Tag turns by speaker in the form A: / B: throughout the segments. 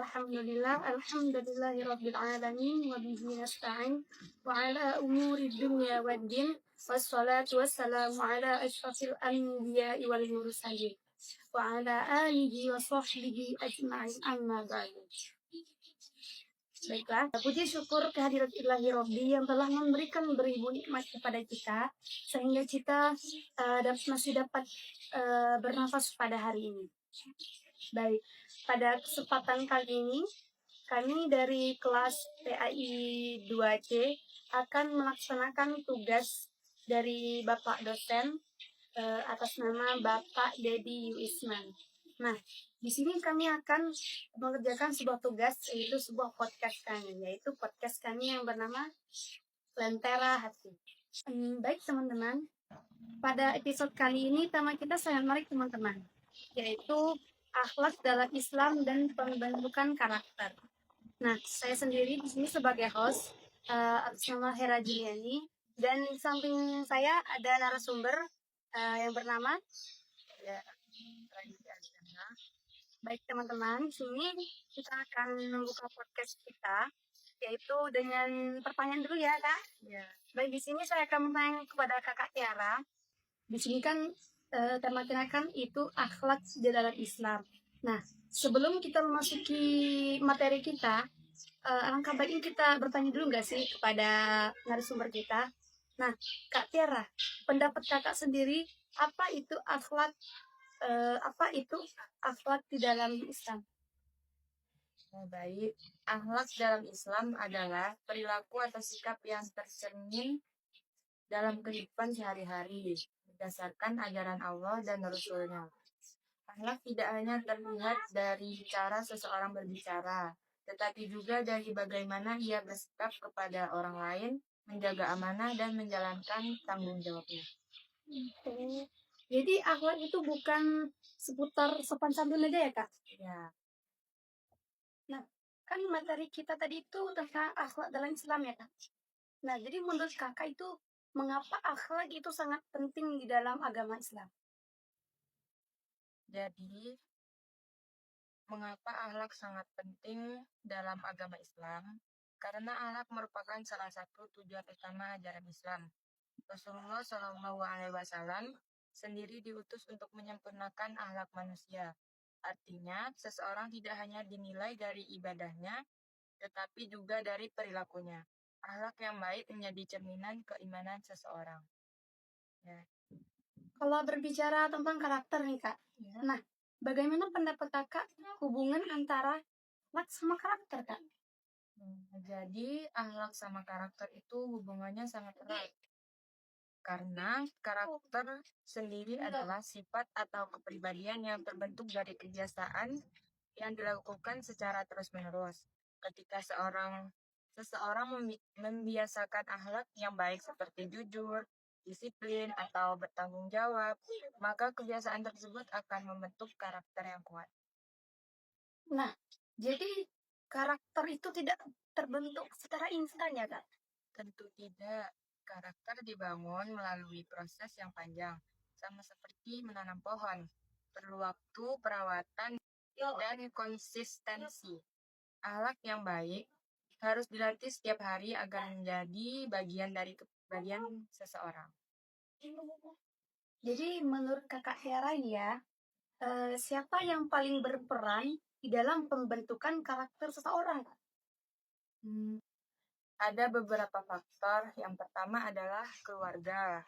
A: Alhamdulillahirabbil alamin wa bihi nasta'in wa ala umuri dunya waddin wassalatu wassalamu ala asyrafil anbiya'i wal mursalin wa ala alihi wa sahbihi ajma'in amma ba'du. Baiklah, puji syukur kehadirat Ilahi Rabbi yang telah memberikan beribu nikmat kepada kita sehingga kita masih dapat bernafas pada hari ini. Baik, pada kesempatan kali ini kami dari kelas PAI 2C akan melaksanakan tugas dari Bapak dosen atas nama Bapak Dedi Yuisman. Nah, di sini kami akan mengerjakan sebuah tugas, yaitu sebuah podcast kami yang bernama Lentera Hati. Baik teman-teman, pada episode kali ini tema kita sangat menarik teman-teman, yaitu akhlak dalam Islam dan pembentukan karakter. Nah, saya sendiri di sini sebagai host atas nama Hera Juliani, dan di samping saya ada narasumber yang bernama Baik teman-teman, di sini kita akan membuka podcast kita, yaitu dengan pertanyaan dulu ya Kak. Ya. Baik, di sini saya akan bertanya kepada Kakak Tiara. Di sini kan tema kita kan itu akhlak di dalam Islam. Nah, sebelum kita memasuki materi kita, alangkah baiknya kita bertanya dulu nggak sih kepada narasumber kita. Nah, Kak Tiara, pendapat Kakak sendiri apa itu akhlak di dalam Islam?
B: Baik, akhlak dalam Islam adalah perilaku atau sikap yang tercermin dalam kehidupan sehari-hari berdasarkan ajaran Allah dan Rasul-Nya. Akhlak tidak hanya terlihat dari cara seseorang berbicara, tetapi juga dari bagaimana ia bersikap kepada orang lain, menjaga amanah dan menjalankan tanggung jawabnya.
A: Jadi akhlak itu bukan seputar sopan santun aja ya Kak?
B: Ya.
A: Nah, kan materi kita tadi itu tentang akhlak dalam Islam ya Kak? Nah, jadi menurut Kakak itu mengapa akhlak itu sangat penting di dalam agama Islam?
B: Jadi, mengapa akhlak sangat penting dalam agama Islam? Karena akhlak merupakan salah satu tujuan utama ajaran Islam. Rasulullah Shallallahu Alaihi Wasallam sendiri diutus untuk menyempurnakan akhlak manusia. Artinya, seseorang tidak hanya dinilai dari ibadahnya, tetapi juga dari perilakunya. Akhlak yang baik menjadi cerminan keimanan seseorang. Ya.
A: Kalau berbicara tentang karakter nih Kak, ya. Nah, bagaimana pendapat Kakak hubungan antara akhlak sama karakter Kak?
B: Jadi, akhlak sama karakter itu hubungannya sangat erat. Karena karakter sendiri adalah sifat atau kepribadian yang terbentuk dari kebiasaan yang dilakukan secara terus-menerus. Ketika seseorang membiasakan akhlak yang baik seperti jujur, disiplin, atau bertanggung jawab, maka kebiasaan tersebut akan membentuk karakter yang kuat.
A: Nah, jadi karakter itu tidak terbentuk secara instan ya Kak?
B: Tentu tidak. Karakter dibangun melalui proses yang panjang, sama seperti menanam pohon. Perlu waktu, perawatan, dan konsistensi. Akhlak yang baik harus dilatih setiap hari agar menjadi bagian dari kepribadian seseorang.
A: Jadi menurut Kakak Tiara ya, siapa yang paling berperan di dalam pembentukan karakter seseorang?
B: Ada beberapa faktor. Yang pertama adalah keluarga.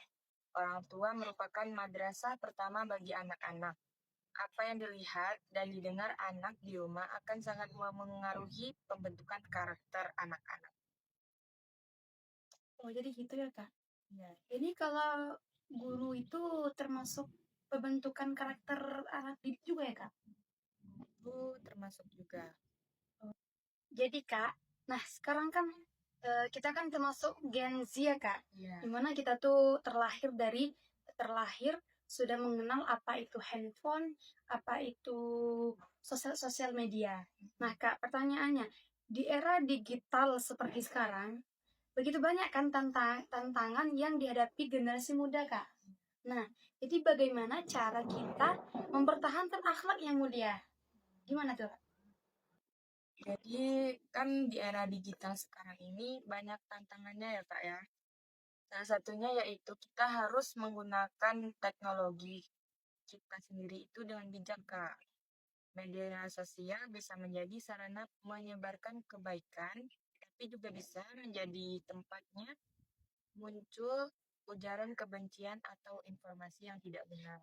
B: Orang tua merupakan madrasah pertama bagi anak-anak. Apa yang dilihat dan didengar anak di rumah akan sangat mengaruhi pembentukan karakter anak-anak.
A: Oh, jadi gitu ya, Kak?
B: Ya.
A: Jadi kalau guru itu termasuk pembentukan karakter anak didik juga ya, Kak?
B: Itu termasuk juga.
A: Jadi, Kak, nah sekarang kan kita kan termasuk Gen Z ya, Kak?
B: Ya.
A: Dimana kita tuh terlahir sudah mengenal apa itu handphone, apa itu sosial media. Nah, Kak, pertanyaannya, di era digital seperti sekarang, begitu banyak kan tantangan yang dihadapi generasi muda, Kak. Nah, jadi bagaimana cara kita mempertahankan akhlak yang mulia? Gimana tuh, Kak?
B: Jadi kan di era digital sekarang ini banyak tantangannya ya Kak ya. Salah satunya yaitu kita harus menggunakan teknologi kita sendiri itu dengan bijak Kak. Media sosial bisa menjadi sarana menyebarkan kebaikan, tapi juga bisa menjadi tempatnya muncul ujaran kebencian atau informasi yang tidak benar.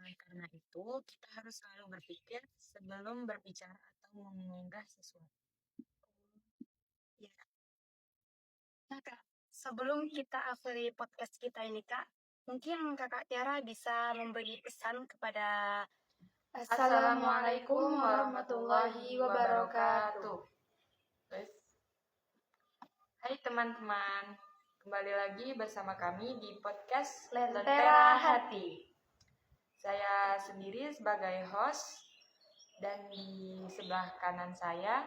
B: Oleh karena itu, kita harus selalu berpikir sebelum berbicara atau mengunggah sesuatu.
A: Ya. Nah, Kak, sebelum kita akhiri podcast kita ini, Kak, mungkin Kakak Tiara bisa memberi pesan kepada Assalamualaikum warahmatullahi wabarakatuh.
B: Hai teman-teman, kembali lagi bersama kami di podcast
A: Lentera Hati.
B: Saya sendiri sebagai host dan di sebelah kanan saya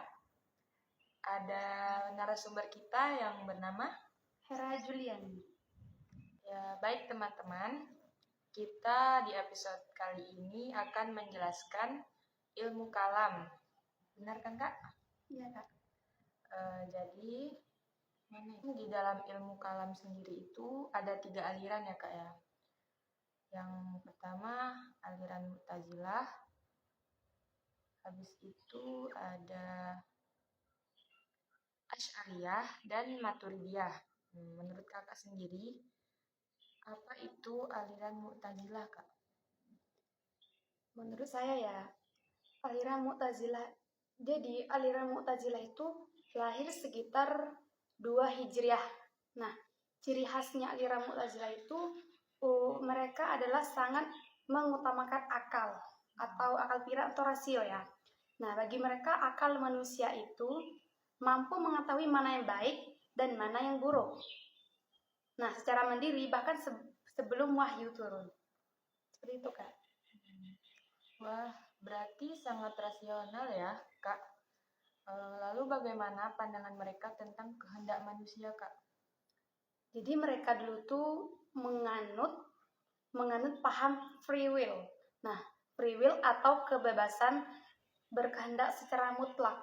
B: ada narasumber kita yang bernama
A: Hera Julian.
B: Ya, baik teman-teman, kita di episode kali ini akan menjelaskan ilmu kalam. Benar kan Kak?
A: Iya, Kak.
B: Jadi di dalam ilmu kalam sendiri itu ada 3 aliran ya Kak ya. Yang pertama aliran Mu'tazilah, habis itu ada Asy'ariyah dan Maturidiyah. Menurut Kakak sendiri, apa itu aliran Mu'tazilah Kak?
A: Menurut saya ya, aliran Mu'tazilah, jadi aliran Mu'tazilah itu lahir sekitar 2 Hijriah. Nah, ciri khasnya aliran Mu'tazilah itu mereka adalah sangat mengutamakan akal atau akal pikiran atau rasio ya. Nah, bagi mereka akal manusia itu mampu mengetahui mana yang baik dan mana yang buruk. Nah, secara mandiri bahkan sebelum wahyu turun. Seperti itu, Kak.
B: Wah, berarti sangat rasional ya, Kak. Lalu bagaimana pandangan mereka tentang kehendak manusia, Kak?
A: Jadi mereka dulu tuh menganut paham free will. Nah, free will atau kebebasan berkehendak secara mutlak.